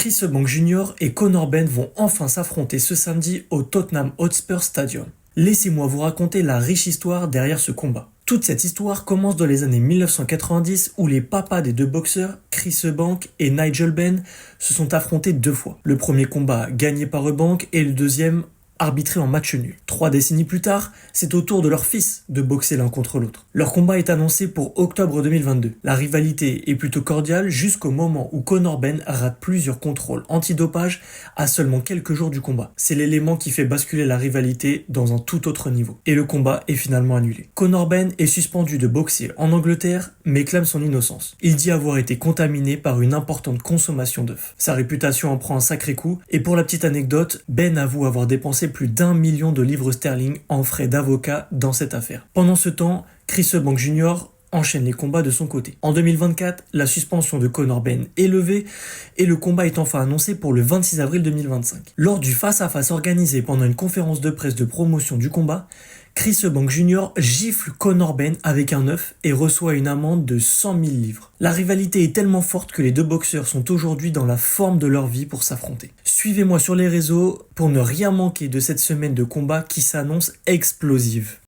Chris Eubank Jr. et Conor Benn vont enfin s'affronter ce samedi au Tottenham Hotspur Stadium. Laissez-moi vous raconter la riche histoire derrière ce combat. Toute cette histoire commence dans les années 1990 où les papas des deux boxeurs, Chris Eubank et Nigel Benn, se sont affrontés 2 fois. Le premier combat gagné par Eubank et le deuxième arbitré en match nul. 3 décennies plus tard, c'est au tour de leur fils de boxer l'un contre l'autre. Leur combat est annoncé pour octobre 2022. La rivalité est plutôt cordiale jusqu'au moment où Conor Benn rate plusieurs contrôles antidopage à seulement quelques jours du combat. C'est l'élément qui fait basculer la rivalité dans un tout autre niveau. Et le combat est finalement annulé. Conor Benn est suspendu de boxer en Angleterre, mais clame son innocence. Il dit avoir été contaminé par une importante consommation d'œufs. Sa réputation en prend un sacré coup, et pour la petite anecdote, Benn avoue avoir dépensé plus d'1 million de livres sterling en frais d'avocat dans cette affaire. Pendant ce temps, Chris Eubank Jr. enchaîne les combats de son côté. En 2024, la suspension de Conor Benn est levée et le combat est enfin annoncé pour le 26 avril 2025. Lors du face-à-face organisé pendant une conférence de presse de promotion du combat, Chris Eubank Jr. gifle Conor Benn avec un œuf et reçoit une amende de 100 000 livres. La rivalité est tellement forte que les deux boxeurs sont aujourd'hui dans la forme de leur vie pour s'affronter. Suivez-moi sur les réseaux pour ne rien manquer de cette semaine de combat qui s'annonce explosive.